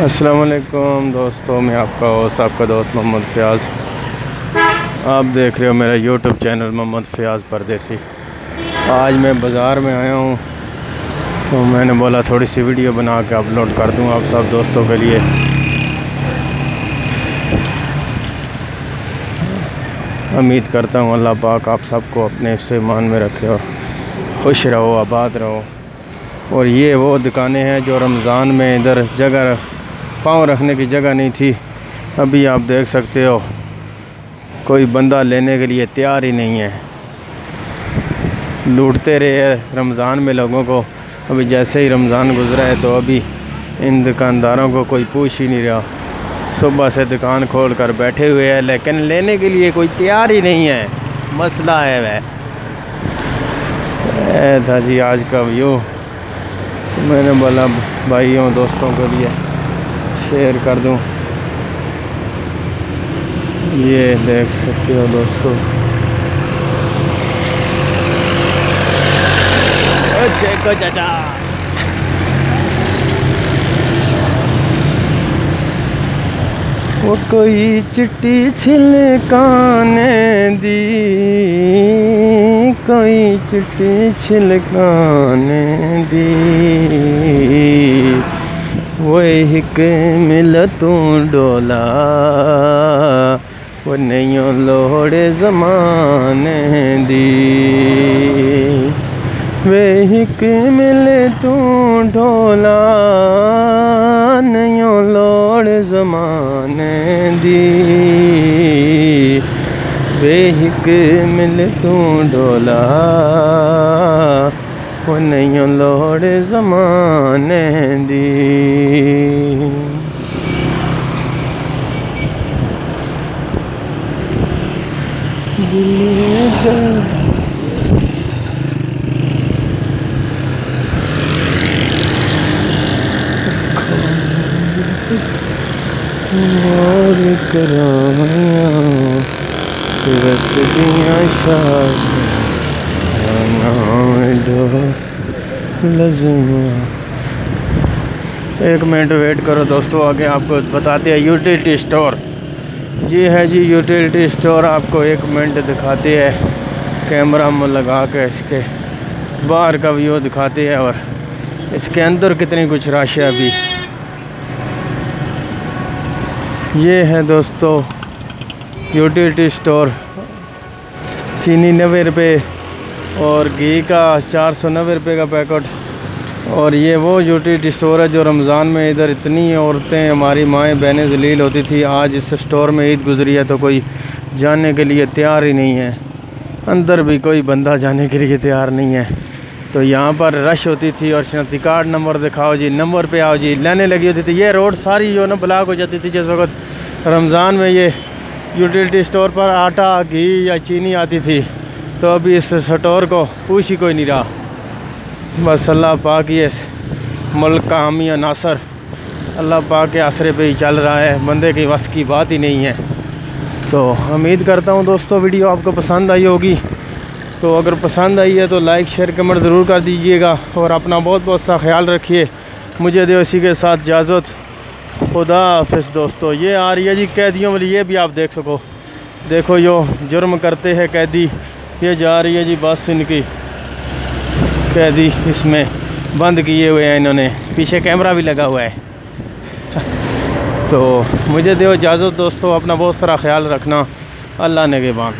अस्सलाम वालेकुम दोस्तों, मैं आपका दोस्त मोहम्मद फ़याज़। आप देख रहे हो मेरा यूट्यूब चैनल मोहम्मद फ़याज़ परदेसी। आज मैं बाज़ार में आया हूँ तो मैंने बोला थोड़ी सी वीडियो बना के अपलोड कर दूँ आप सब दोस्तों के लिए। उम्मीद करता हूँ अल्लाह पाक आप सबको अपने ईमान में रखे और खुश रहो, आबाद रहो। और ये वो दुकानें हैं जो रमज़ान में इधर जगह पाँव रखने की जगह नहीं थी। अभी आप देख सकते हो कोई बंदा लेने के लिए तैयार ही नहीं है। लूटते रहे रमज़ान में लोगों को। अभी जैसे ही रमज़ान गुजरा है तो अभी इन दुकानदारों को कोई पूछ ही नहीं रहा। सुबह से दुकान खोल कर बैठे हुए हैं लेकिन लेने के लिए कोई तैयार ही नहीं है। मसला है वह था जी आज का व्यू। तो मैंने बोला भाइयों दोस्तों के लिए शेयर कर दूं। ये देख सकते हो दोस्तों, चेको चाचा वो कोई चिट्टी छिलकाने दी, कोई चिट्टी छिलकाने दी, वो हिक मिलतूं डोला, वो नहीं लोड़े ज़माने दी। वे हिक मिले तू ढोला, नहीं लोड़ ज़माने दी। वे हिक मिले तू ढोला, वो नहीं लोड़ ज़माने दी। और कराया रसदियाँ एक मिनट वेट करो दोस्तों, आगे आपको बताते हैं यूटिलिटी स्टोर। ये है जी यूटिलिटी स्टोर। आपको एक मिनट दिखाते हैं कैमरा में लगा के, इसके बाहर का व्यू दिखाते हैं और इसके अंदर कितनी कुछ रश है अभी। ये है दोस्तों यूटिलिटी स्टोर। चीनी 90 रुपये और घी का 490 रुपये का पैकेट। और ये वो यूटिलिटी स्टोर है जो रमज़ान में इधर इतनी औरतें हमारी माएँ बहनें जलील होती थी। आज इस स्टोर में ईद गुजरी है तो कोई जाने के लिए तैयार ही नहीं है। अंदर भी कोई बंदा जाने के लिए तैयार नहीं है। तो यहाँ पर रश होती थी और शनाख्ती कार्ड नंबर दिखाओ जी, नंबर पे आओ जी, लाइनें लगी होती थी। ये रोड सारी जो ना ब्लॉक हो जाती थी जिस वक्त रमज़ान में ये यूटिलिटी स्टोर पर आटा घी या चीनी आती थी। तो अभी इस स्टोर को पूछ ही कोई नहीं रहा। बस अल्लाह पाक ये मुल्क का हामी और नासर अल्लाह पाक के आसरे पे ही चल रहा है। बंदे की वस की बात ही नहीं है। तो उम्मीद करता हूँ दोस्तों वीडियो आपको पसंद आई होगी। तो अगर पसंद आई है तो लाइक शेयर कमेंट ज़रूर कर दीजिएगा और अपना बहुत बहुत सा ख्याल रखिए। मुझे दो इसी के साथ इजाज़त, खुदा हाफिज़ दोस्तों। ये आ रही है जी कैदियों वाली, ये भी आप देख सको। देखो जो जुर्म करते हैं कैदी, ये जा रही है जी बस इनकी। कैदी इसमें बंद किए हुए हैं इन्होंने, पीछे कैमरा भी लगा हुआ है। तो मुझे दो इजाज़त दोस्तों, अपना बहुत सारा ख्याल रखना। अल्लाह ने के बाद।